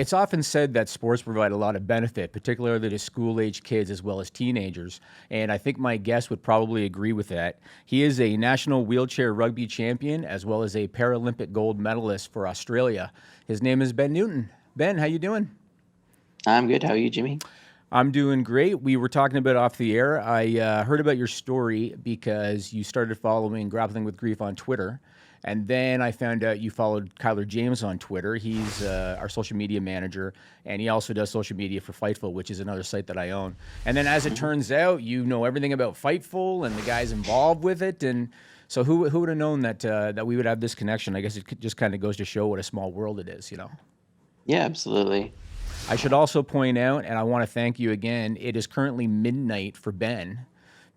It's often said that sports provide a lot of benefit, particularly to school-age kids as well as teenagers. And I think my guest would probably agree with that. He is a national wheelchair rugby champion as well as a Paralympic gold medalist for Australia. His name is Ben Newton. Ben, how you doing? I'm good. How are you, Jimmy? I'm doing great. We were talking about off the air. I heard about your story because you started following Grappling with Grief on Twitter. And then I found out you followed Kyler James on Twitter. He's our social media manager, and he also does social media for Fightful, which is another site that I own. And then, as it hmm turns out, you know everything about Fightful and the guys involved with it. And so, who would have known that we would have this connection? I guess just kind of goes to show what a small world it is, you know. Yeah, absolutely. I should also point out, and I want to thank you again. It is currently midnight for Ben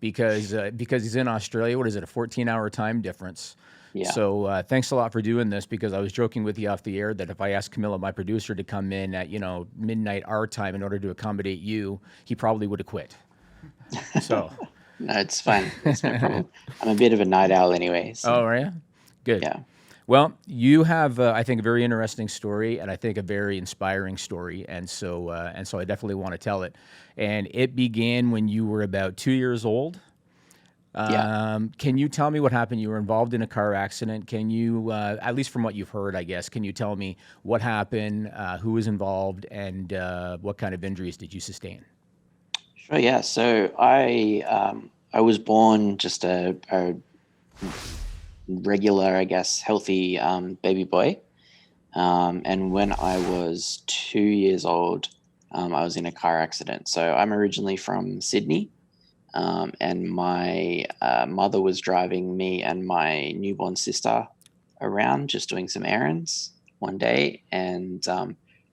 because he's in Australia. What is it? A 14-hour time difference. Yeah. So thanks a lot for doing this because I was joking with you off the air that if I asked Camilla, my producer, to come in at midnight our time in order to accommodate you, he probably would have quit. So, No, it's fine. It's no problem. I'm a bit of a night owl anyway, so oh yeah, good. yeah. Well, you have, I think, a very interesting story, and I think a very inspiring story, and so I definitely want to tell it. And it began when you were about 2 years old. Yeah. Can you tell me what happened? You were involved in a car accident. Can you, at least from what you've heard, I guess, can you tell me what happened, who was involved, and what kind of injuries did you sustain? Sure, yeah. So I was born just a regular, I guess, healthy baby boy. And when I was 2 years old, I was in a car accident. So I'm originally from Sydney. And my mother was driving me and my newborn sister around just doing some errands one day, and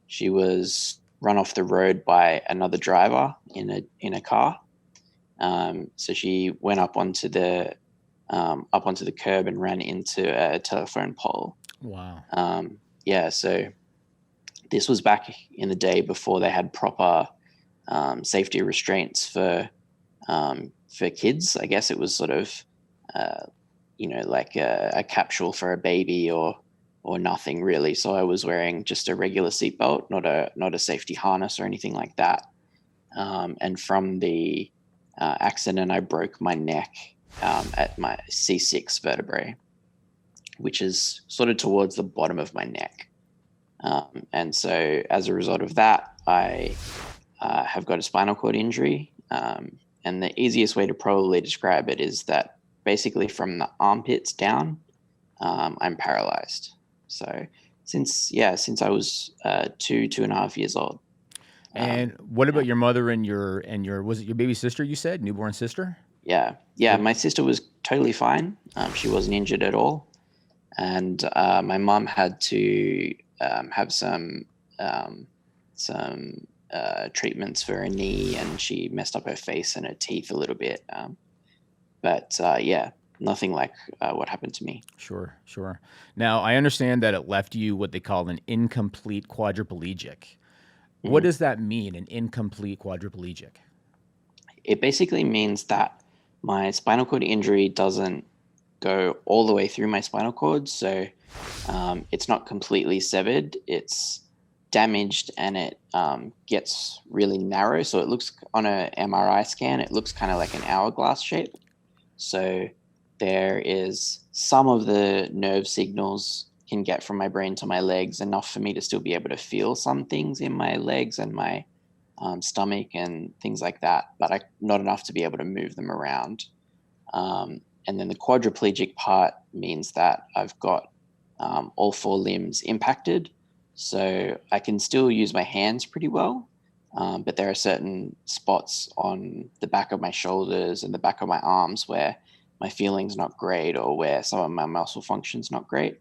she was run off the road by another driver in a car. So she went up onto the curb and ran into a telephone pole. Wow. Yeah, so this was back in the day before they had proper safety restraints for kids. I guess it was sort of, like a capsule for a baby or nothing really. So I was wearing just a regular seatbelt, not a safety harness or anything like that. And from the accident, I broke my neck at my C6 vertebrae, which is sort of towards the bottom of my neck. And so as a result of that, I have got a spinal cord injury. And the easiest way to probably describe it is that basically from the armpits down, I'm paralyzed. So since I was 2.5 years old. And what Yeah, about your mother and your was it your baby sister? You said newborn sister. yeah. My sister was totally fine. She wasn't injured at all, and my mom had to have some treatments for her knee, and she messed up her face and her teeth a little bit. But yeah, nothing like what happened to me. Sure, sure. Now, I understand that it left you what they call an incomplete quadriplegic. What Mhm. does that mean, an incomplete quadriplegic? It basically means that my spinal cord injury doesn't go all the way through my spinal cord. So it's not completely severed. It's damaged and it gets really narrow. So it looks on an MRI scan, it looks kind of like an hourglass shape. So there is some of the nerve signals can get from my brain to my legs enough for me to still be able to feel some things in my legs and my stomach and things like that, but not enough to be able to move them around. And then the quadriplegic part means that I've got all four limbs impacted. So I can still use my hands pretty well, but there are certain spots on the back of my shoulders and the back of my arms where my feeling's not great or where some of my muscle function's not great.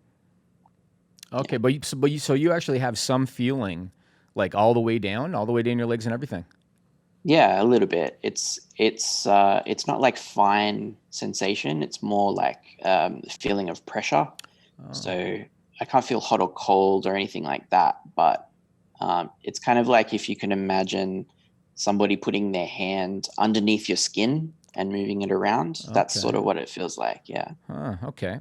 Okay, Yeah. so you actually have some feeling, like all the way down your legs and everything. Yeah, a little bit. It's not like fine sensation. It's more like feeling of pressure. Oh, So I can't feel hot or cold or anything like that. But it's kind of like if you can imagine somebody putting their hand underneath your skin and moving it around. That's sort okay. of what it feels like. Yeah. Okay.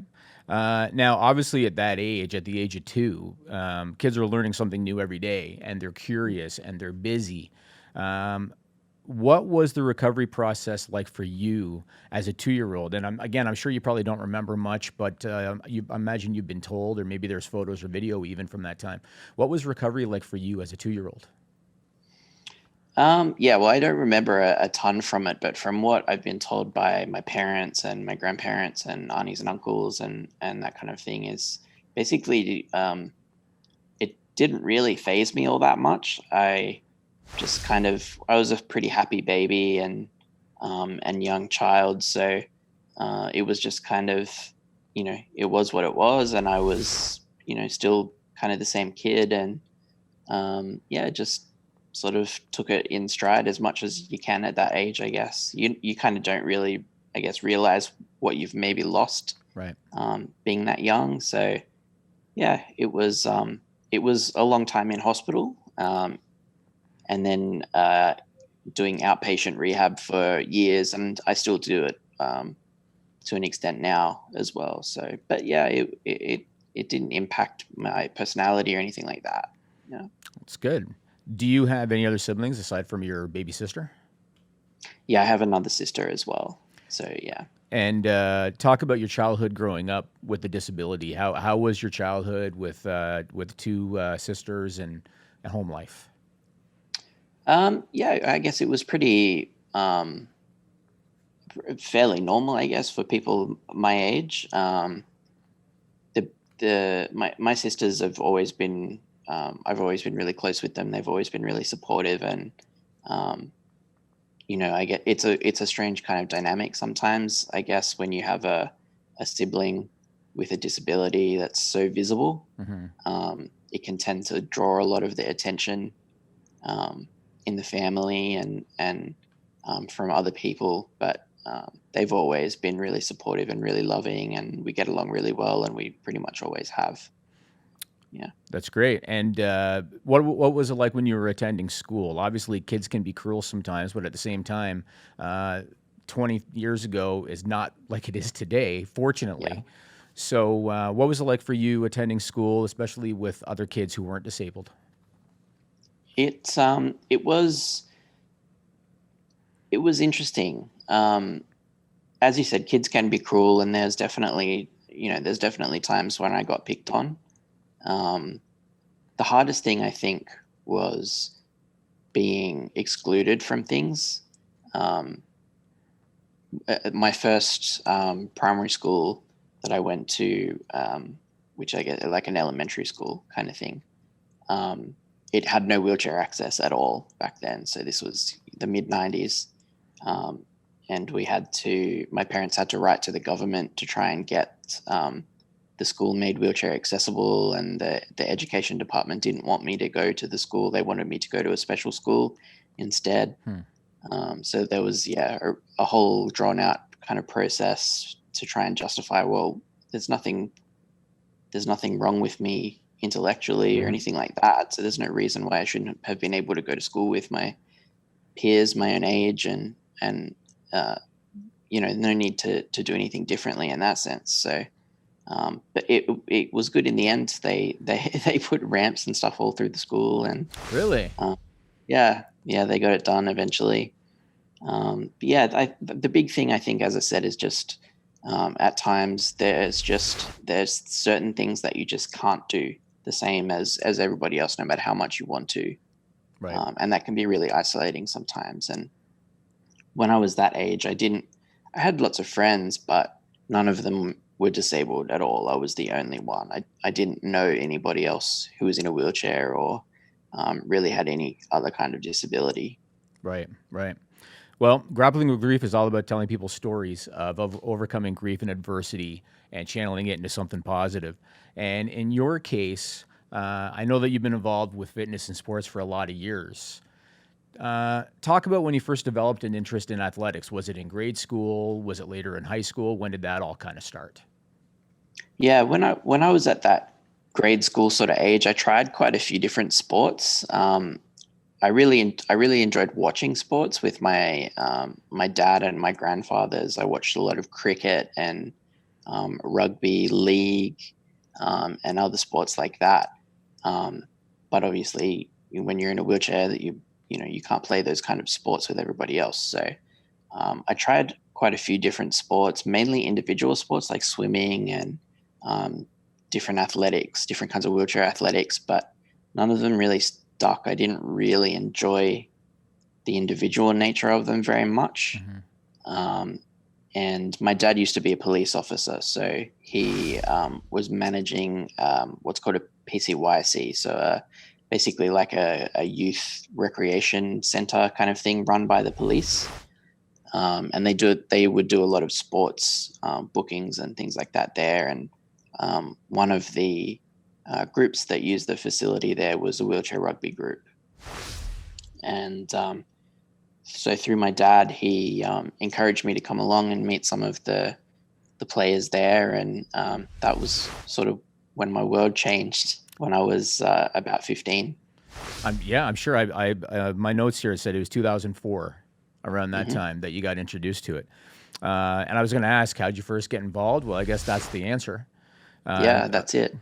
Now, obviously, at that age, at the age of 2, kids are learning something new every day, and they're curious and they're busy. Um, what was the recovery process like for you as a 2-year-old? And I'm sure you probably don't remember much, but I imagine you've been told, or maybe there's photos or video even from that time. What was recovery like for you as a 2-year-old? Yeah, well, I don't remember a ton from it, but from what I've been told by my parents and my grandparents and aunties and uncles and that kind of thing is basically it didn't really phase me all that much. I was a pretty happy baby and young child, so it was just kind of, it was what it was, and I was, still kind of the same kid, and yeah, just sort of took it in stride as much as you can at that age, I guess. You kind of don't really, I guess, realize what you've maybe lost Right. being that young. So yeah, it was a long time in hospital, and then doing outpatient rehab for years, and I still do it to an extent now as well. So, but yeah, it didn't impact my personality or anything like that. Yeah. That's good. Do you have any other siblings aside from your baby sister? Yeah, I have another sister as well. So yeah. And talk about your childhood growing up with the disability. How was your childhood with 2 sisters and home life? Yeah, I guess it was pretty fairly normal, I guess, for people my age. My sisters have always been I've always been really close with them. They've always been really supportive, and um, I get it's a strange kind of dynamic sometimes, I guess, when you have a sibling with a disability that's so visible. Hmm. It can tend to draw a lot of the attention um, in the family and from other people, but they've always been really supportive and really loving, and we get along really well, and we pretty much always have. Yeah. That's great. And what was it like when you were attending school? Obviously, kids can be cruel sometimes, but at the same time, uh, 20 years ago is not like it is today, Yeah. fortunately. So, what was it like for you attending school, especially with other kids who weren't disabled? It was interesting. As you said, kids can be cruel, and there's definitely times when I got picked on. Um, the hardest thing, I think, was being excluded from things. Um, at my first primary school that I went to, which I guess like an elementary school kind of thing, um, it had no wheelchair access at all back then. So this was the mid 90s. Um, and my parents had to write to the government to try and get the school made wheelchair accessible. And the education department didn't want me to go to the school. They wanted me to go to a special school instead. Hmm. So there was, yeah, a whole drawn out kind of process to try and justify, well, there's nothing, there's nothing wrong with me intellectually or Hmm. anything like that. So there's no reason why I shouldn't have been able to go to school with my peers my own age, and uh, no need to do anything differently in that sense. So but it was good in the end. They they put ramps and stuff all through the school, and Really? uh, yeah, they got it done eventually. But yeah, the big thing, I think, as I said, is just at times there's certain things that you just can't do the same as everybody else, no matter how much you want to, Right. and that can be really isolating sometimes. And when I was that age, I had lots of friends, but none of them were disabled at all. I was the only one. I didn't know anybody else who was in a wheelchair or really had any other kind of disability. Right. Right. Well, grappling with grief is all about telling people stories of overcoming grief and adversity and channeling it into something positive. And in your case, I know that you've been involved with fitness and sports for a lot of years. Talk about when you first developed an interest in athletics. Was it in grade school? Was it later in high school? When did that all kind of start? Yeah, when I was at that grade school sort of age, I tried quite a few different sports. I really enjoyed watching sports with my dad and my grandfathers. I watched a lot of cricket and rugby league, and other sports like that. But obviously, when you're in a wheelchair, that you can't play those kind of sports with everybody else. So I tried quite a few different sports, mainly individual sports like swimming and different athletics, different kinds of wheelchair athletics, but none of them really stuck. I didn't really enjoy the individual nature of them very much. And my dad used to be a police officer, so he was managing what's called a PCYC, so basically like a youth recreation center kind of thing run by the police. And they would do a lot of sports bookings and things like that there. And one of the groups that used the facility there was a wheelchair rugby group. And so through my dad, he encouraged me to come along and meet some of the players there. And that was sort of when my world changed when I was about 15. I'm sure. I my notes here said it was 2004, around that Mm-hmm. time that you got introduced to it. And I was going to ask, how'd you first get involved? Well, I guess that's the answer. Yeah, that's it.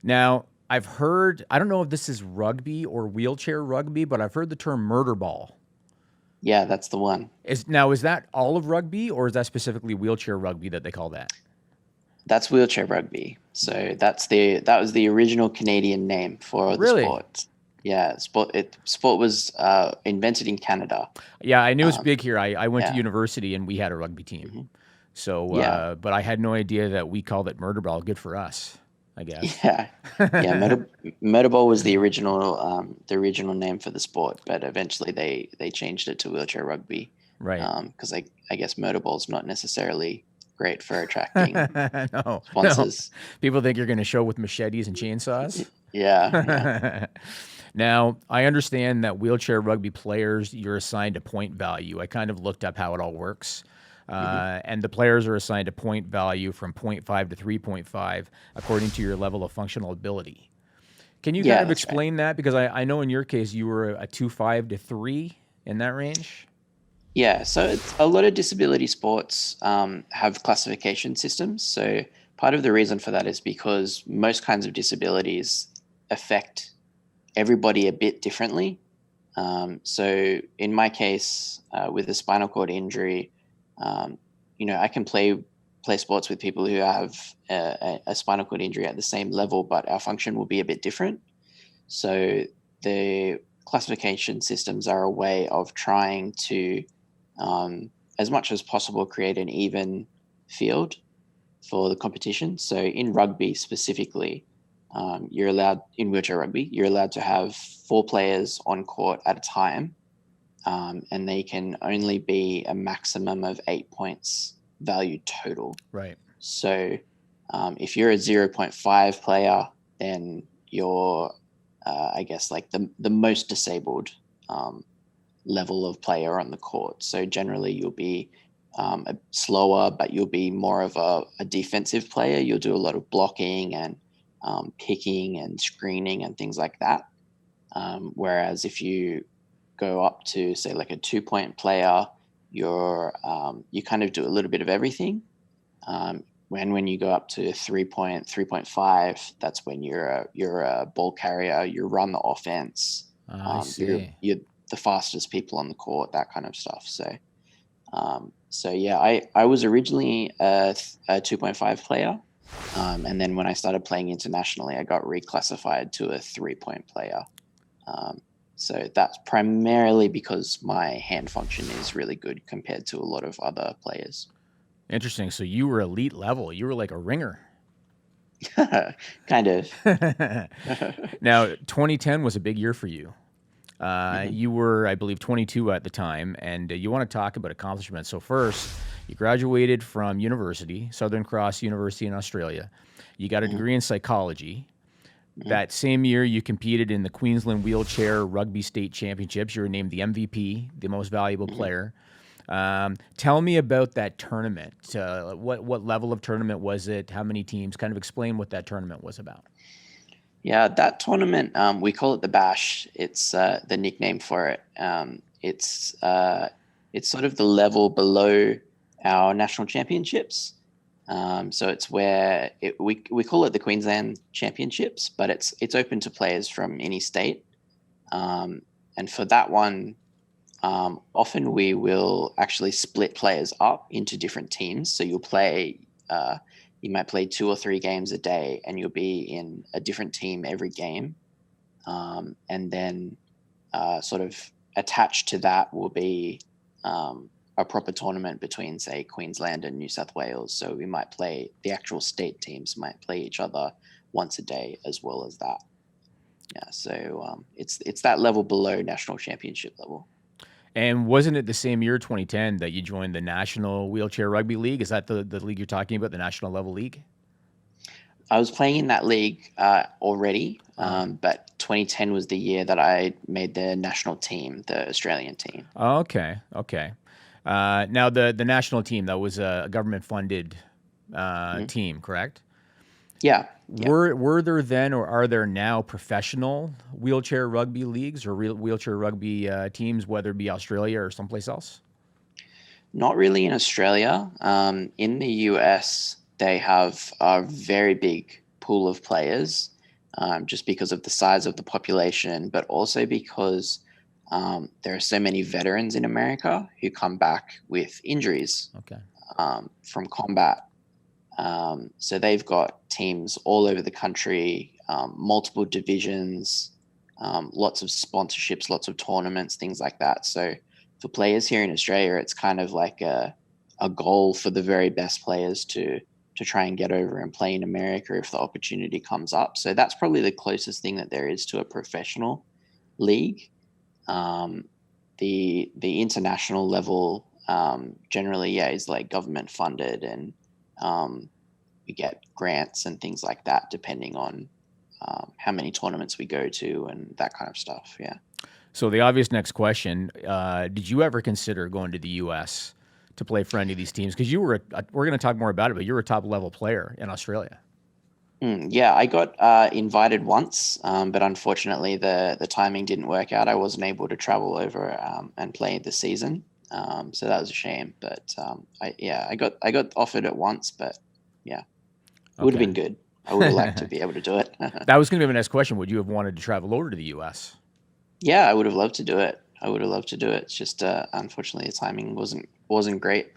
Now, I've heard, I don't know if this is rugby or wheelchair rugby, but I've heard the term murder ball. Yeah, that's the one. Is that all of rugby, or is that specifically wheelchair rugby that they call that? That's wheelchair rugby. So that was the original Canadian name for the Really? sport. Yeah, sport was invented in Canada. Yeah, I knew it's big here. I went to yeah. university and we had a rugby team. Mm-hmm. So, Yeah. but I had no idea that we called it murder ball. Good for us, I guess. Yeah, motorball was the original name for the sport, but eventually they changed it to wheelchair rugby. Right. Because I guess motorball's not necessarily great for attracting No. sponsors. People think you're going to show with machetes and chainsaws. Yeah. Now, I understand that wheelchair rugby players, you're assigned a point value. I kind of looked up how it all works. And the players are assigned a point value from 0.5 to 3.5 according to your level of functional ability. Can you Yeah, kind of that's explain that? Because I know in your case you were a 2.5 to 3 in that range. Yeah, so a lot of disability sports have classification systems. So part of the reason for that is because most kinds of disabilities affect everybody a bit differently. So in my case, with a spinal cord injury, I can play sports with people who have a spinal cord injury at the same level, but our function will be a bit different. So the classification systems are a way of trying to, as much as possible, create an even field for the competition. So in rugby specifically, you're allowed, in wheelchair rugby, you're allowed to have 4 players on court at a time, and they can only be a maximum of 8 points value total. Right. So if you're a 0.5 player, then you're, I guess, like the most disabled level of player on the court. So generally you'll be slower, but you'll be more of a defensive player. You'll do a lot of blocking and picking and screening and things like that. Whereas if you go up to, say, like a 2-point player, you kind of do a little bit of everything. When you go up to 3.5, that's when you're a ball carrier. You run the offense. I see. You're the fastest people on the court, that kind of stuff. So yeah, I was originally a 2.5 player, and then when I started playing internationally, I got reclassified to a 3-point player. So that's primarily because my hand function is really good compared to a lot of other players. Interesting. So you were elite level. You were like a ringer. Kind of. Now, 2010 was a big year for you. Mm-hmm. You were, I believe, 22 at the time, and you want to talk about accomplishments. So first, you graduated from university, Southern Cross University in Australia. You got a degree in psychology. That same year, you competed in the Queensland Wheelchair Rugby State Championships. You were named the MVP, the most valuable player. Tell me about that tournament. What level of tournament was it? How many teams? Kind of explain what that tournament was about. Yeah, that tournament, we call it the Bash. It's the nickname for it. It's sort of the level below our national championships. So it's where we call it the Queensland Championships, but it's open to players from any state. And for that one, often we will actually split players up into different teams. So you might play 2 or 3 games a day, and you'll be in a different team every game. And then sort of attached to that will be a proper tournament between, say, Queensland and New South Wales. So we might play, the actual state teams might play each other once a day as well as that. Yeah, so it's that level below national championship level. And wasn't it the same year, 2010, that you joined the National Wheelchair Rugby League? Is that the league you're talking about, the national level league? I was playing in that league already, but 2010 was the year that I made the national team, the Australian team. Okay. Now the national team, that was a government funded team, correct? Yeah. Were there then, or are there now, professional wheelchair rugby leagues or wheelchair rugby teams, whether it be Australia or someplace else? Not really in Australia. In the US, they have a very big pool of players, just because of the size of the population, but also because there are so many veterans in America who come back with injuries from combat. So they've got teams all over the country, multiple divisions, lots of sponsorships, lots of tournaments, things like that. So for players here in Australia, it's kind of like a goal for the very best players to try and get over and play in America if the opportunity comes up. So that's probably the closest thing that there is to a professional league. The international level generally, is like government funded, and we get grants and things like that depending on how many tournaments we go to and that kind of stuff. Yeah. So the obvious next question, did you ever consider going to the U.S. to play for any of these teams? Because we're going to talk more about it, but you're a top level player in Australia. Yeah, I got invited once, but unfortunately the timing didn't work out. I wasn't able to travel over and play the season, so that was a shame. But I got offered it once, but yeah, it would have been good. I would have liked to be able to do it. That was going to be my next question. Would you have wanted to travel over to the U.S.? Yeah, I would have loved to do it. It's just unfortunately the timing wasn't great.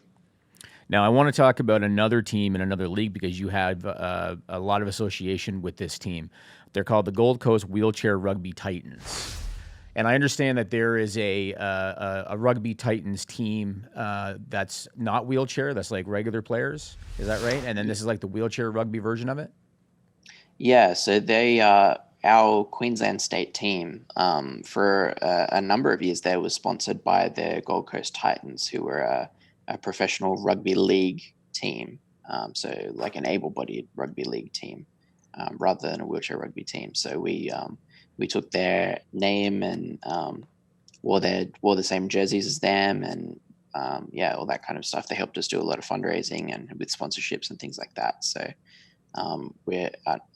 Now, I want to talk about another team in another league because you have a lot of association with this team. They're called the Gold Coast Wheelchair Rugby Titans. And I understand that there is a Rugby Titans team that's not wheelchair, that's like regular players. Is that right? And then this is like the wheelchair rugby version of it? Yeah, so they our Queensland state team for a number of years there was sponsored by the Gold Coast Titans, who were a professional rugby league team, so like an able-bodied rugby league team rather than a wheelchair rugby team. So we took their name and wore the same jerseys as them, and all that kind of stuff. They helped us do a lot of fundraising and with sponsorships and things like that. So we're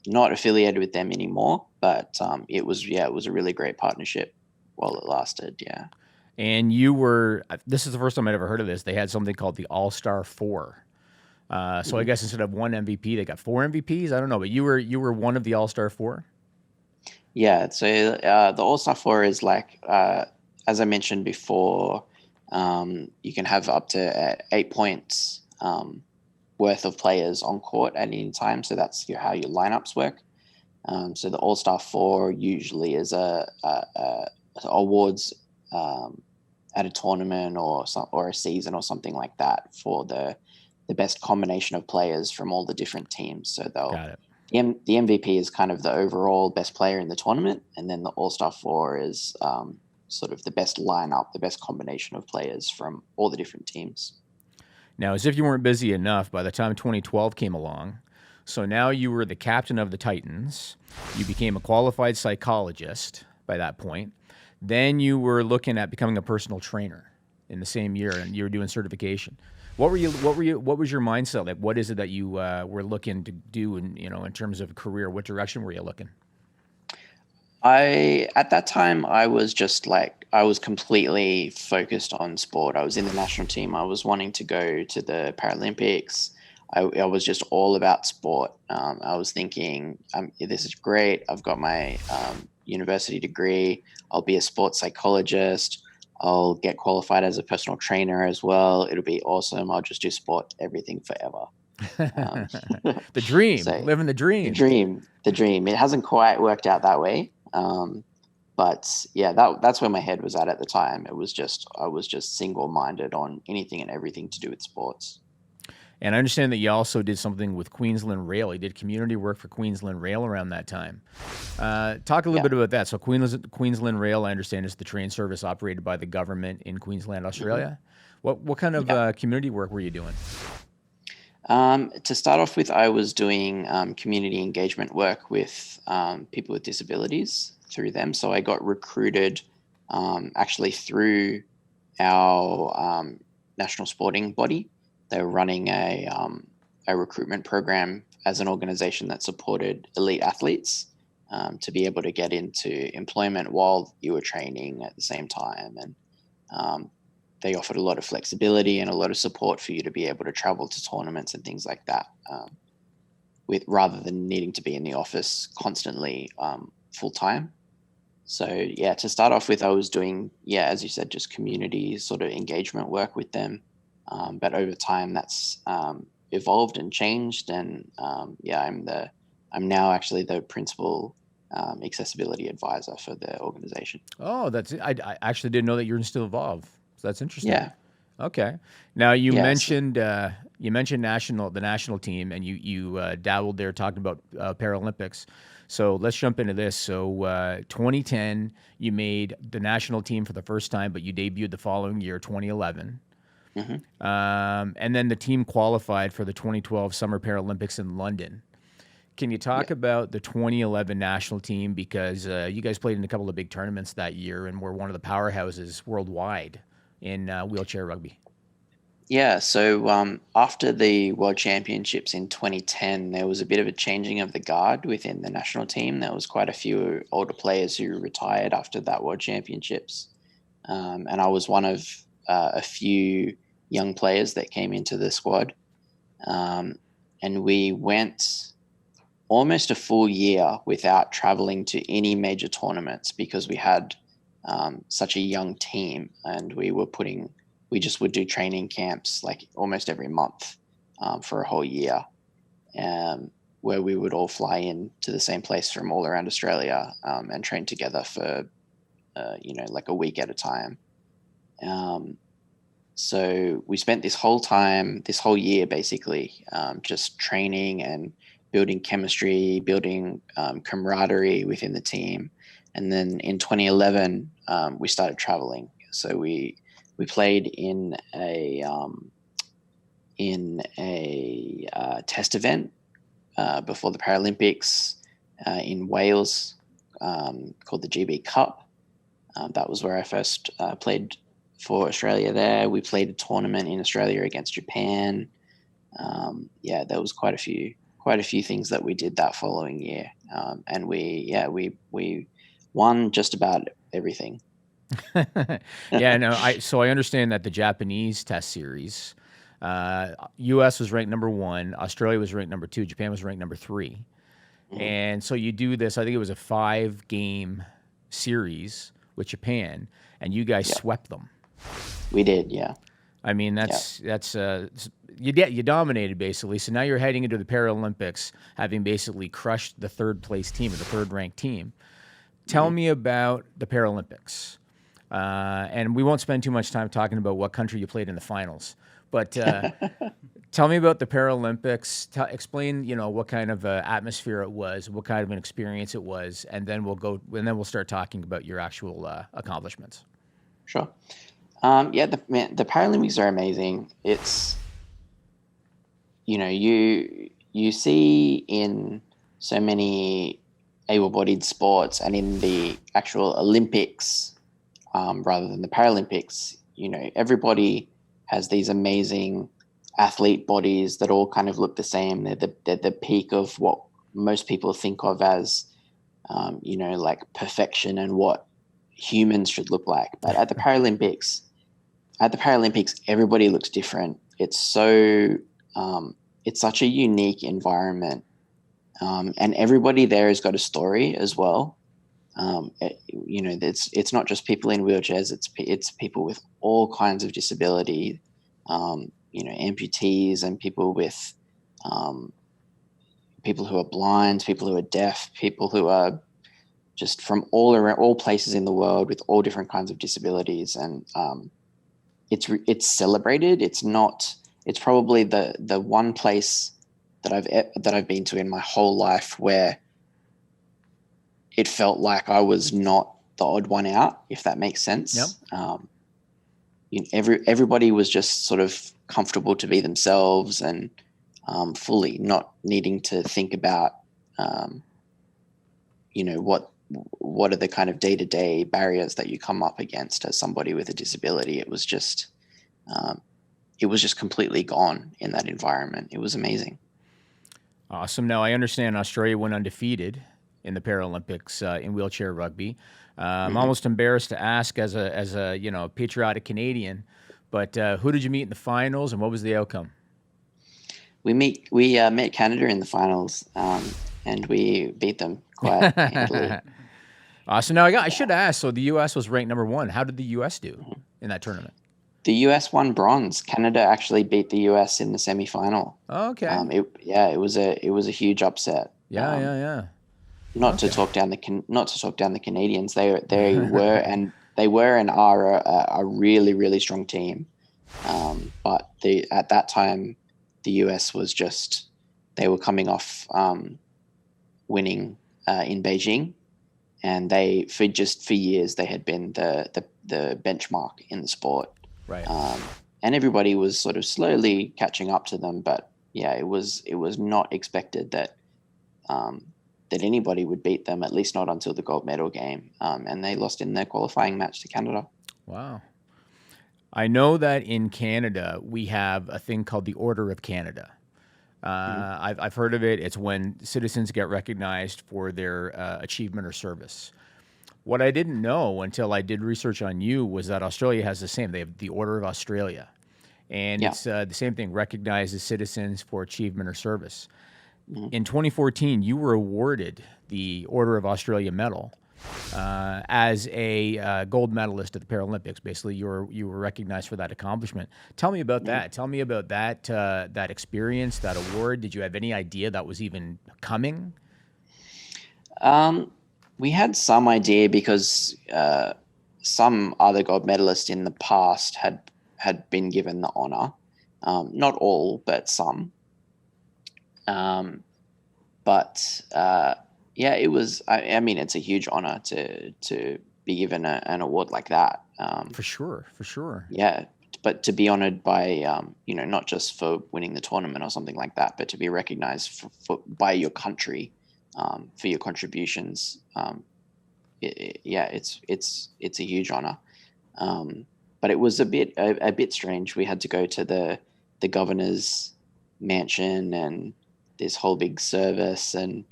not affiliated with them anymore, but it was a really great partnership while it lasted. Yeah. And this is the first time I'd ever heard of this. They had something called the All-Star 4. So I guess instead of one MVP, they got 4 MVPs. I don't know, but you were one of the All-Star 4? Yeah. So the All-Star 4 is like, as I mentioned before, you can have up to 8 points worth of players on court at any time. So that's how your lineups work. So the All-Star 4 usually is awards at a tournament or a season or something like that for the best combination of players from all the different teams. So Got it. the MVP is kind of the overall best player in the tournament, and then the All-Star 4 is sort of the best lineup, the best combination of players from all the different teams. Now, as if you weren't busy enough, by the time 2012 came along, so now you were the captain of the Titans. You became a qualified psychologist by that point. Then you were looking at becoming a personal trainer in the same year, and you were doing certification. What was your mindset? Like, what is it that you were looking to do in terms of a career? What direction were you looking? At that time, I was completely focused on sport. I was in the national team. I was wanting to go to the Paralympics. I was just all about sport. I was thinking, this is great. I've got my university degree. I'll be a sports psychologist. I'll get qualified as a personal trainer as well. It'll be awesome. I'll just do sport, everything forever. The dream, So living the dream. the dream. It hasn't quite worked out that way. But yeah, that's where my head was at the time. I was just single-minded on anything and everything to do with sports. And I understand that you also did something with Queensland Rail. You did community work for Queensland Rail around that time. Talk a little bit about that. So Queensland Rail, I understand, is the train service operated by the government in Queensland, Australia. Mm-hmm. What kind of community work were you doing? To start off with, I was doing community engagement work with people with disabilities through them. So I got recruited actually through our national sporting body. They were running a recruitment program as an organization that supported elite athletes to be able to get into employment while you were training at the same time. And they offered a lot of flexibility and a lot of support for you to be able to travel to tournaments and things like that, rather than needing to be in the office constantly full time. So yeah, to start off with, I was doing, as you said, just community sort of engagement work with them. But over time, that's evolved and changed, and I'm now actually the principal accessibility advisor for the organization. Oh, I actually didn't know that you're still involved. So that's interesting. Yeah. Okay. Now you mentioned the national team, and you dabbled there talking about Paralympics. So let's jump into this. So 2010, you made the national team for the first time, but you debuted the following year, 2011. Mm-hmm. And then the team qualified for the 2012 Summer Paralympics in London. Can you talk about the 2011 national team? Because you guys played in a couple of big tournaments that year and were one of the powerhouses worldwide in wheelchair rugby. Yeah, so after the World Championships in 2010, there was a bit of a changing of the guard within the national team. There was quite a few older players who retired after that World Championships. And I was one of a few young players that came into the squad. And we went almost a full year without traveling to any major tournaments because we had such a young team, and we just would do training camps like almost every month for a whole year, where we would all fly in to the same place from all around Australia and train together for, like a week at a time. So we spent this whole year basically just training and building chemistry, building camaraderie within the team. And then in 2011, we started traveling. So we played in a test event before the Paralympics in Wales called the GB Cup. That was where I first played for Australia there. We played a tournament in Australia against Japan. There was quite a few things that we did that following year. And we won just about everything. So I understand that the Japanese test series, US was ranked number 1, Australia was ranked number 2, Japan was ranked number 3. Mm-hmm. And so you do this, I think it was a 5-game series with Japan, and you guys swept them. We did, yeah. I mean, you dominated basically. So now you're heading into the Paralympics, having basically crushed the third place team or the third ranked team. Tell me about the Paralympics. And we won't spend too much time talking about what country you played in the finals, but tell me about the Paralympics. Explain, what kind of atmosphere it was, what kind of an experience it was, and then we'll start talking about your actual accomplishments. Sure. The Paralympics are amazing. It's, you see in so many able-bodied sports and in the actual Olympics, rather than the Paralympics, everybody has these amazing athlete bodies that all kind of look the same. They're the peak of what most people think of as, like perfection and what humans should look like. But at the Paralympics, everybody looks different. It's so it's such a unique environment, and everybody there has got a story as well. It's not just people in wheelchairs; it's people with all kinds of disability, amputees, and people with people who are blind, people who are deaf, people who are just from all around, all places in the world with all different kinds of disabilities, and it's celebrated. It's not. It's probably the one place that I've been to in my whole life where it felt like I was not the odd one out, if that makes sense. Yep. Everybody was just sort of comfortable to be themselves and fully not needing to think about, what are the kind of day-to-day barriers that you come up against as somebody with a disability. It was just completely gone in that environment. It was amazing. Awesome. Now, I understand Australia went undefeated in the Paralympics in wheelchair rugby. I'm almost embarrassed to ask as a patriotic Canadian, but who did you meet in the finals and what was the outcome? We met Canada in the finals, and we beat them quite handily. Awesome. Now, I should ask, so the U.S. was ranked number 1. How did the U.S. do in that tournament? The US won bronze. Canada actually beat the US in the semifinal. Oh, okay. It was a huge upset. Yeah. Not to talk down the Canadians. They were and are a really, really strong team. But at that time, the US was just, they were coming off winning in Beijing, and for years they had been the benchmark in the sport. Right. And everybody was sort of slowly catching up to them, but yeah, it was not expected that anybody would beat them, at least not until the gold medal game. And they lost in their qualifying match to Canada. Wow. I know that in Canada we have a thing called the Order of Canada. I've heard of it. It's when citizens get recognized for their achievement or service. What I didn't know until I did research on you was that Australia has the same. They have the Order of Australia. And it's the same thing, recognizes citizens for achievement or service. In 2014, you were awarded the Order of Australia medal as a gold medalist at the Paralympics. Basically, you were recognized for that accomplishment. Tell me about that. Tell me about that experience, that award. Did you have any idea that was even coming? We had some idea because some other gold medalists in the past had been given the honor. Not all, but some. It was. I mean, it's a huge honor to be given an award like that. For sure. Yeah, but to be honored by not just for winning the tournament or something like that, but to be recognized by your country. For your contributions, it's a huge honor. But it was a bit strange. We had to go to the governor's mansion and this whole big service, and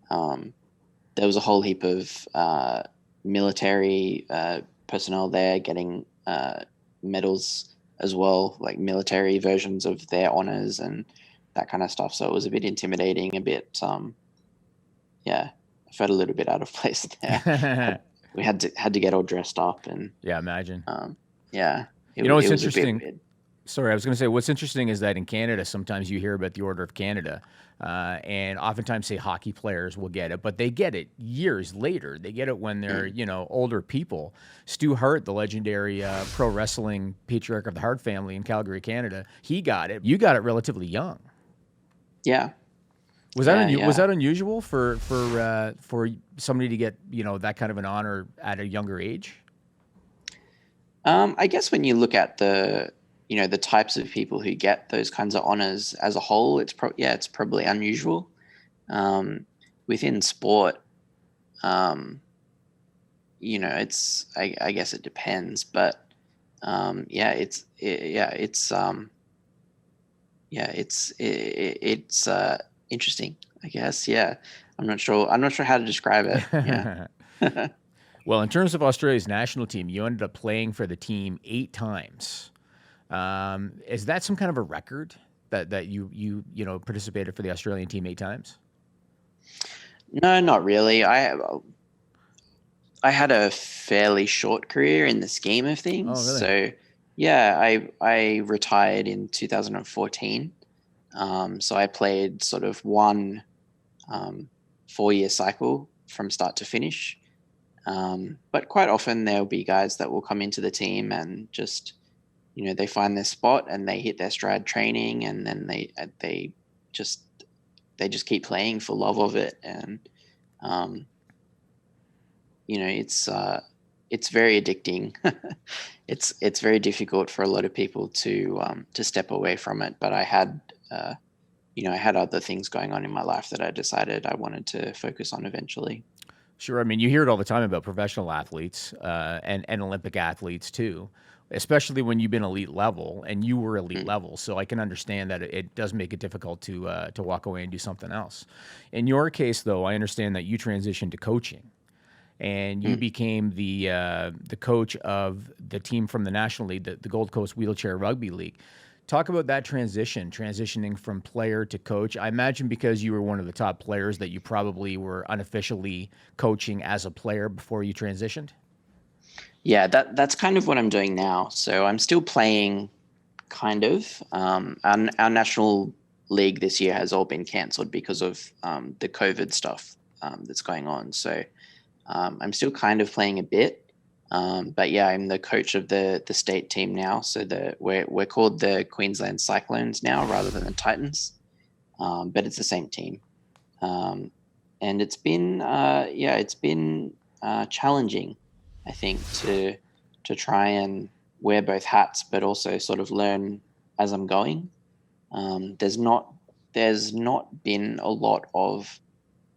there was a whole heap of military personnel there getting medals as well, like military versions of their honors and that kind of stuff. So it was a bit intimidating, a bit. I felt a little bit out of place there. We had to get all dressed up and imagine. What's interesting? Sorry, I was going to say what's interesting is that in Canada, sometimes you hear about the Order of Canada, and oftentimes say hockey players will get it, but they get it years later. They get it when they're older people. Stu Hart, the legendary pro wrestling patriarch of the Hart family in Calgary, Canada, he got it. You got it relatively young. Yeah. Was that unusual for somebody to get that kind of an honor at a younger age? I guess when you look at the types of people who get those kinds of honors as a whole, it's probably unusual. Within sport, it's I guess it depends, but it's interesting, I guess. Yeah. I'm not sure how to describe it. Yeah. Well, in terms of Australia's national team, you ended up playing for the team 8 times. Is that some kind of a record that you participated for the Australian team 8 times? No, not really. I had a fairly short career in the scheme of things. Oh, really? So yeah, I retired in 2014. So I played sort of one 4-year cycle from start to finish. But quite often there'll be guys that will come into the team and just, they find their spot and they hit their stride training, and then just they just keep playing for love of it. And um, it's very addicting. It's very difficult for a lot of people to step away from it. But I had other things going on in my life that I decided I wanted to focus on eventually. Sure. I mean, you hear it all the time about professional athletes and Olympic athletes too, especially when you've been elite level, and you were elite Mm, level. So I can understand that it does make it difficult to walk away and do something else. In your case, though, I understand that you transitioned to coaching, and you mm. became the coach of the team from the National League, the Gold Coast Wheelchair Rugby League. Talk about that transitioning from player to coach. I imagine because you were one of the top players that you probably were unofficially coaching as a player before you transitioned. Yeah, that's kind of what I'm doing now. So I'm still playing, kind of. Our national league this year has all been cancelled because of the COVID stuff that's going on. So I'm still kind of playing a bit, but yeah, I'm the coach of the state team now. So we're called the Queensland Cyclones now rather than the Titans, but it's the same team. Um, and it's been challenging, I think, to try and wear both hats, but also sort of learn as I'm going. There's not been a lot of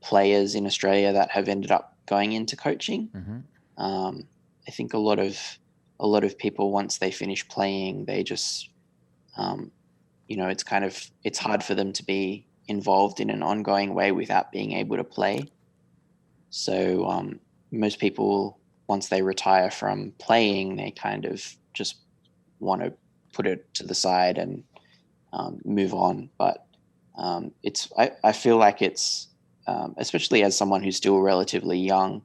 players in Australia that have ended up going into coaching. Mm-hmm. Um, I think a lot of people, once they finish playing, they just um, it's hard for them to be involved in an ongoing way without being able to play. So most people, once they retire from playing, they kind of just want to put it to the side and move on. But I feel like it's especially as someone who's still relatively young,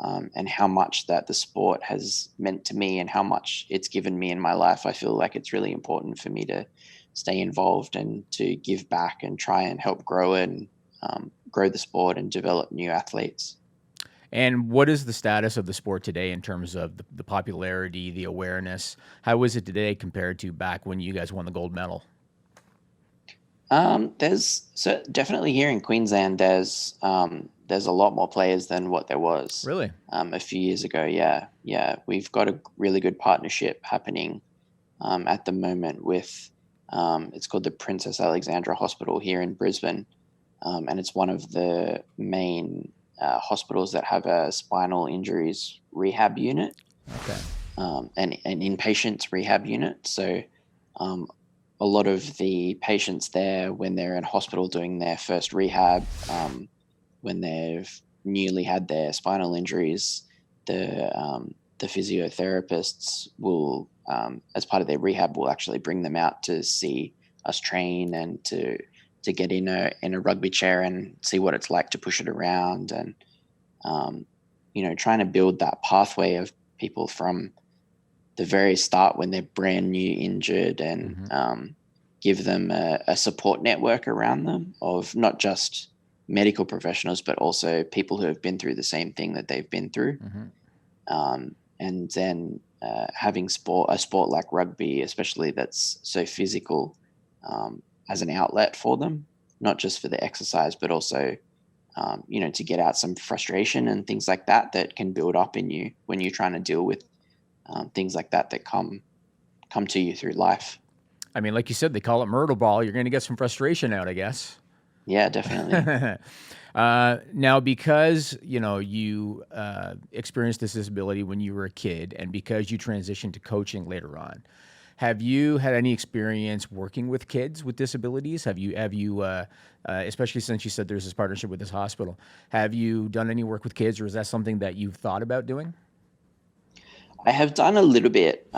and how much that the sport has meant to me and how much it's given me in my life. I feel like it's really important for me to stay involved and to give back and try and help grow it and grow the sport and develop new athletes. And what is the status of the sport today in terms of the popularity, the awareness? How is it today compared to back when you guys won the gold medal? There's so definitely here in Queensland. There's a lot more players than what there was Really? a few years ago. Yeah, yeah, we've got a really good partnership happening at the moment with it's called the Princess Alexandra Hospital here in Brisbane, and it's one of the main hospitals that have a spinal injuries rehab unit, Okay. and an inpatient rehab unit. So um, a lot of the patients there, when they're in hospital doing their first rehab, when they've newly had their spinal injuries, the physiotherapists will, as part of their rehab, will actually bring them out to see us train and to get in a rugby chair and see what it's like to push it around, and trying to build that pathway of people from the very start when they're brand new injured, and Mm-hmm. give them a support network around them of not just medical professionals, but also people who have been through the same thing that they've been through. Mm-hmm. And then having a sport like rugby, especially that's so physical, as an outlet for them, not just for the exercise, but also, to get out some frustration and things like that that can build up in you when you're trying to deal with things like that come to you through life. I mean, like you said, they call it myrtle ball. You're going to get some frustration out, I guess. Yeah, definitely. Now, because you experienced this disability when you were a kid, and because you transitioned to coaching later on, have you had any experience working with kids with disabilities? Especially since you said there's this partnership with this hospital, have you done any work with kids, or is that something that you've thought about doing? I have done a little bit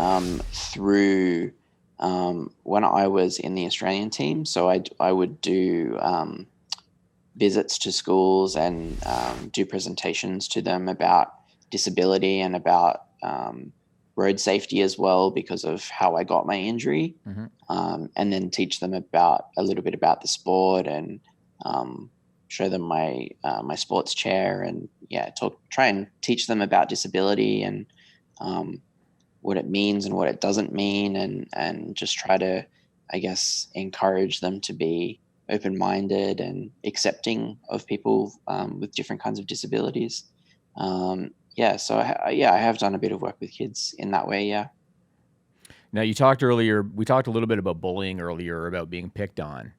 through when I was in the Australian team. So I would do visits to schools and do presentations to them about disability and about road safety as well, because of how I got my injury, and then teach them about a little bit about the sport, and show them my my sports chair, and try and teach them about disability, and what it means and what it doesn't mean, and just try to, I guess, encourage them to be open-minded and accepting of people with different kinds of disabilities. So I have done a bit of work with kids in that way. Yeah. Now, you talked earlier, we talked a little bit about bullying earlier, about being picked on.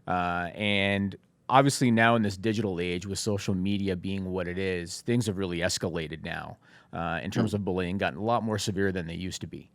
And obviously, now in this digital age, with social media being what it is, things have really escalated now in terms of bullying, gotten a lot more severe than they used to be.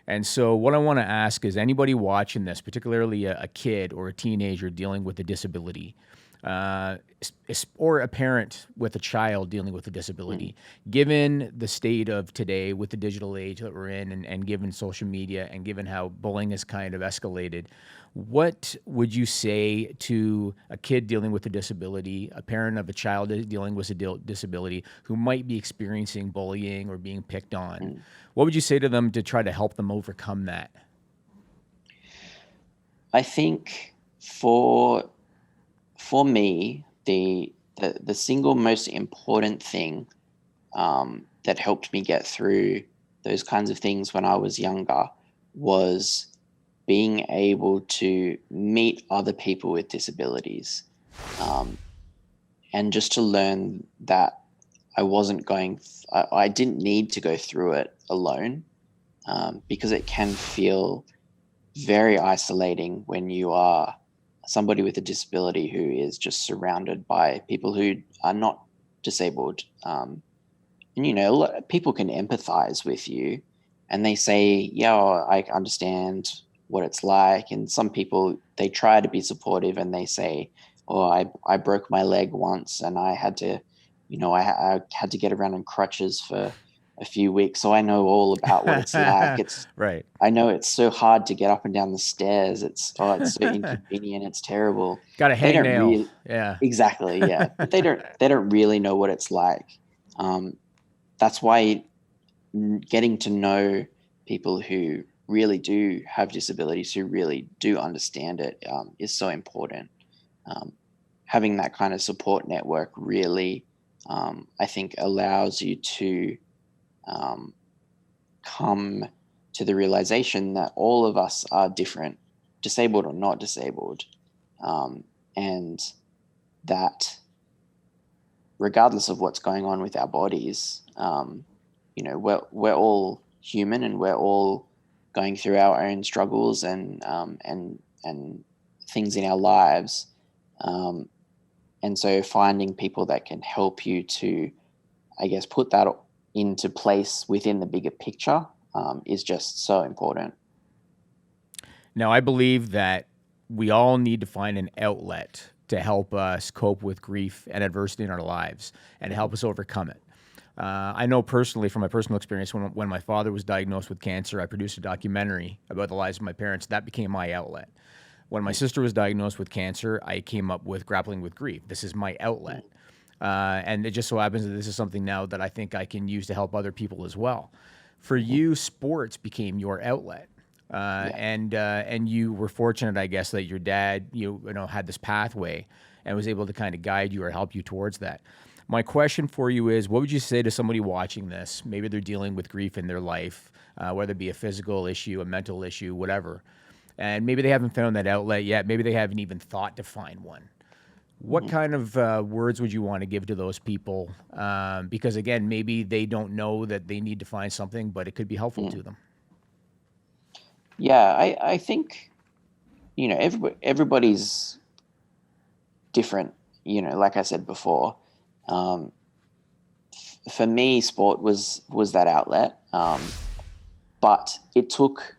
And so, what I want to ask is anybody watching this, particularly a kid or a teenager dealing with a disability, or a parent with a child dealing with a disability, given the state of today with the digital age that we're in, and given social media, and given how bullying has kind of escalated, what would you say to a kid dealing with a disability, a parent of a child dealing with a disability who might be experiencing bullying or being picked on? What would you say to them to try to help them overcome that? I think for me, the single most important thing that helped me get through those kinds of things when I was younger was being able to meet other people with disabilities, and just to learn that I didn't need to go through it alone, because it can feel very isolating when you are somebody with a disability who is just surrounded by people who are not disabled. And people can empathize with you, and they say, yeah, I understand what it's like. And some people, they try to be supportive, and they say, oh, I broke my leg once, and I had to, I had to get around on crutches for a few weeks, so I know all about what it's like. Right. I know it's so hard to get up and down the stairs. It's so inconvenient. It's terrible. Got a They don't hangnail. really Yeah. Exactly, yeah, but they don't really know what it's like. That's why getting to know people who really do have disabilities, who really do understand it, is so important. Having that kind of support network really, I think, allows you to come to the realization that all of us are different, disabled or not disabled, and that regardless of what's going on with our bodies, we're all human, and we're all going through our own struggles and things in our lives. And so finding people that can help you to, I guess, put that into place within the bigger picture is just so important. Now, I believe that we all need to find an outlet to help us cope with grief and adversity in our lives and help us overcome it. I know personally, from my personal experience, when my father was diagnosed with cancer, I produced a documentary about the lives of my parents. That became my outlet. When my sister was diagnosed with cancer, I came up with Grappling with Grief. This is my outlet. And it just so happens that this is something now that I think I can use to help other people as well. For you, sports became your outlet. And you were fortunate, I guess, that your dad, had this pathway and was able to kind of guide you or help you towards that. My question for you is, what would you say to somebody watching this? Maybe they're dealing with grief in their life, whether it be a physical issue, a mental issue, whatever. And maybe they haven't found that outlet yet. Maybe they haven't even thought to find one. What kind of words would you want to give to those people? Because again, maybe they don't know that they need to find something, but it could be helpful to them. Yeah, I think, everybody's different, like I said before. For me, sport was that outlet, but it took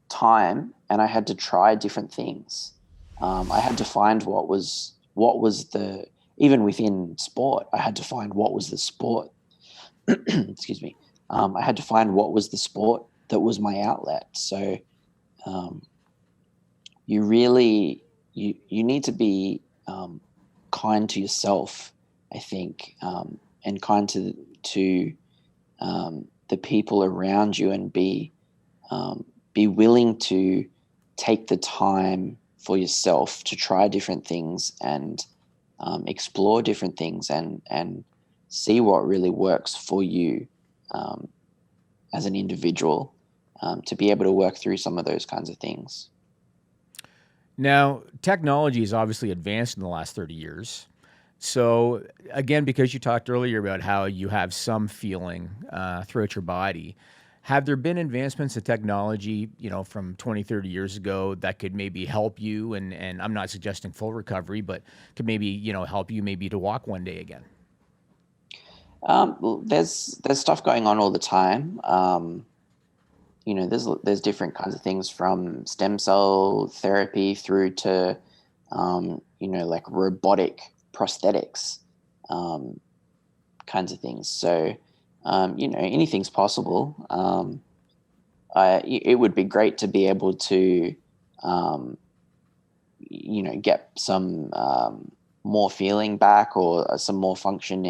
time, and I had to try different things. I had to find what was the, even within sport, I had to find what was the sport. Excuse me. I had to find what was the sport that was my outlet. So um, you really you need to be kind to yourself, I think, and kind to the people around you, and be willing to take the time for yourself to try different things and explore different things, and see what really works for you um, as an individual, to be able to work through some of those kinds of things. Now, technology has obviously advanced in the last 30 years. So, again, because you talked earlier about how you have some feeling throughout your body, have there been advancements in technology, from 20, 30 years ago that could maybe help you? And I'm not suggesting full recovery, but could maybe, help you maybe to walk one day again? Well, there's stuff going on all the time. There's different kinds of things, from stem cell therapy through to like robotic prosthetics, um, kinds of things. So anything's possible. It would be great to be able to um, get some more feeling back, or some more function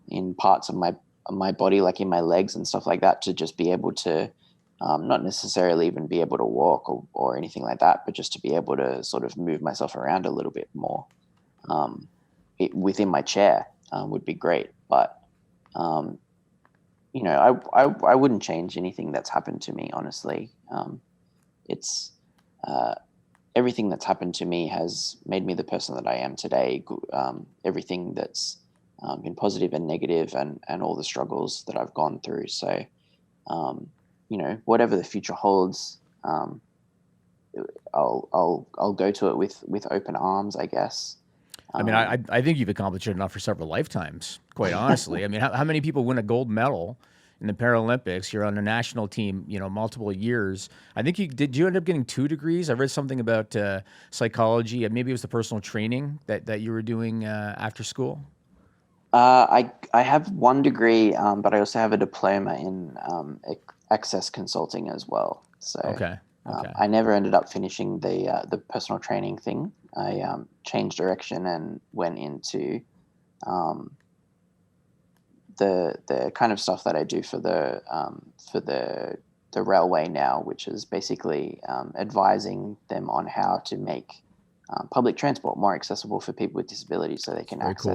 in parts of my body, like in my legs and stuff like that, to just be able to not necessarily even be able to walk, or anything like that, but just to be able to sort of move myself around a little bit more, um, within my chair, would be great. But um, I wouldn't change anything that's happened to me, honestly. It's uh, Everything that's happened to me has made me the person that I am today. Everything that's been positive and negative, and all the struggles that I've gone through. So, whatever the future holds, I'll go to it with open arms, I guess. I mean, Um, I think you've accomplished enough for several lifetimes, quite honestly. I mean, how many people win a gold medal in the Paralympics? You're on a national team, multiple years. I think did you end up getting 2 degrees? I read something about psychology, and maybe it was the personal training that you were doing after school. I have 1 degree, but I also have a diploma in access consulting as well. So Okay. Okay. I never ended up finishing the personal training thing. I changed direction and went into um, the kind of stuff that I do for the railway now, which is basically advising them on how to make public transport more accessible for people with disabilities, so they can Very cool.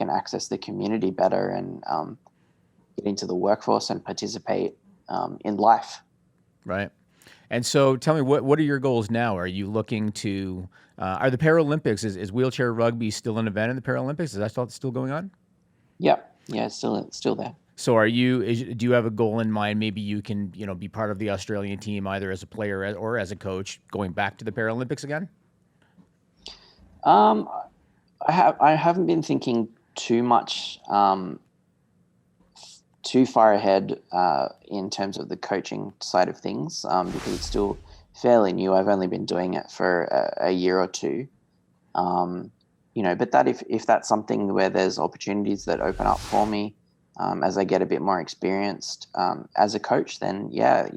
access the community better, and get into the workforce and participate in life. Right. And so tell me, what are your goals now? Are you looking to, are the Paralympics, is wheelchair rugby still an event in the Paralympics? Is that still going on? Yep. Yeah, it's still there. So do you have a goal in mind? Maybe you can, be part of the Australian team, either as a player or as a coach, going back to the Paralympics again? Um, I haven't been thinking too much, too far ahead, in terms of the coaching side of things, because it's still fairly new. I've only been doing it for a year or two. Um, but that if that's something where there's opportunities that open up for me, as I get a bit more experienced as a coach, then yeah,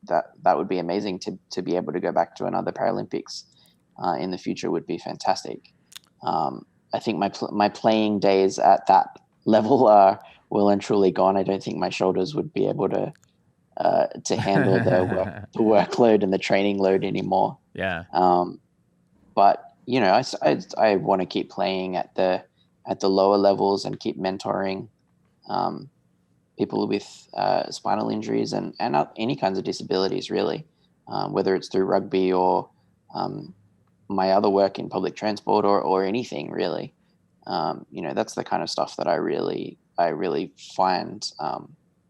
that would be amazing to be able to go back to another Paralympics in the future would be fantastic. I think my playing days at that level are well and truly gone. I don't think my shoulders would be able to handle the workload and the training load anymore. Yeah. But I want to keep playing at the lower levels, and keep mentoring um, people with spinal injuries, and any kinds of disabilities, really, whether it's through rugby, or um, my other work in public transport, or anything really. That's the kind of stuff that I really find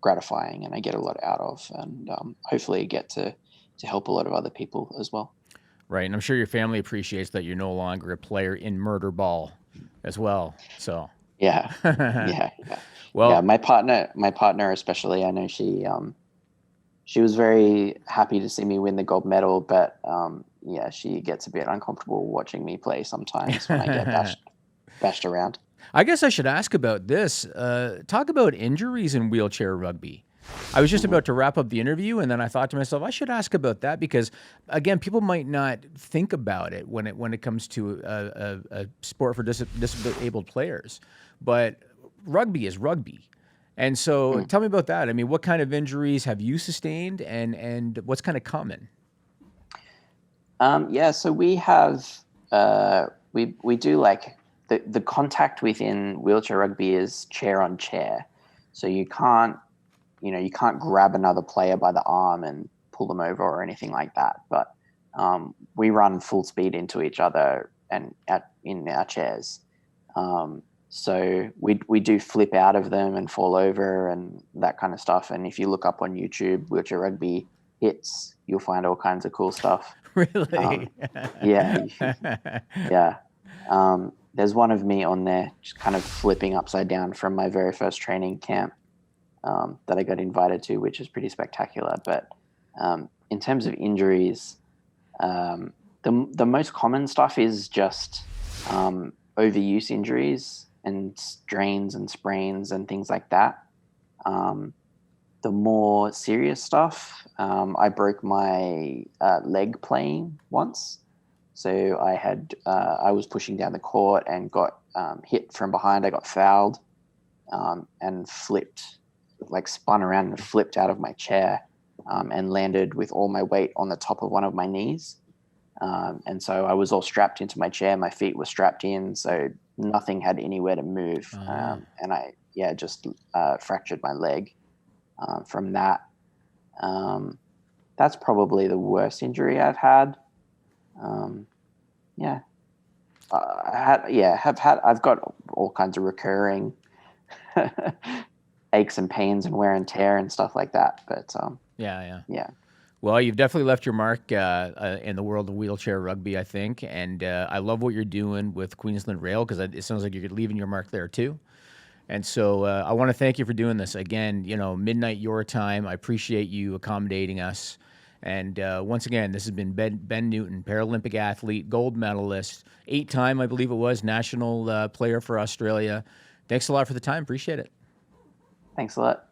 gratifying, and I get a lot out of, and hopefully get to help a lot of other people as well. Right. And I'm sure your family appreciates that you're no longer a player in murder ball as well. So, Yeah, yeah. Yeah. well, My partner especially, I know she was very happy to see me win the gold medal, but yeah, she gets a bit uncomfortable watching me play sometimes when I get bashed around. I guess I should ask about this. Talk about injuries in wheelchair rugby. I was just about to wrap up the interview, and then I thought to myself, I should ask about that because, again, people might not think about it when it comes to a sport for disabled players, but rugby is rugby. And so, tell me about that. I mean, what kind of injuries have you sustained, and what's kind of common? Yeah, so we have we do like the contact within wheelchair rugby is chair on chair, so you can't grab another player by the arm and pull them over or anything like that. But we run full speed into each other and in our chairs. So we do flip out of them and fall over and that kind of stuff. And if you look up on YouTube, wheelchair rugby hits, you'll find all kinds of cool stuff. Really? Yeah, yeah. There's one of me on there just kind of flipping upside down from my very first training camp that I got invited to, which is pretty spectacular. But in terms of injuries, the most common stuff is just overuse injuries and strains and sprains and things like that. The more serious stuff, I broke my leg playing once. So I was pushing down the court and got hit from behind. I got fouled and flipped, like spun around and flipped out of my chair and landed with all my weight on the top of one of my knees. And so I was all strapped into my chair. My feet were strapped in, so nothing had anywhere to move. And I just fractured my leg from that. That's probably the worst injury I've had. I've got all kinds of recurring aches and pains and wear and tear and stuff like that. But yeah. Well, you've definitely left your mark in the world of wheelchair rugby, I think, and I love what you're doing with Queensland Rail because it sounds like you're leaving your mark there too. And so I want to thank you for doing this again. Midnight your time. I appreciate you accommodating us. And once again, this has been Ben Newton, Paralympic athlete, gold medalist, 8-time, I believe it was, national player for Australia. Thanks a lot for the time. Appreciate it. Thanks a lot.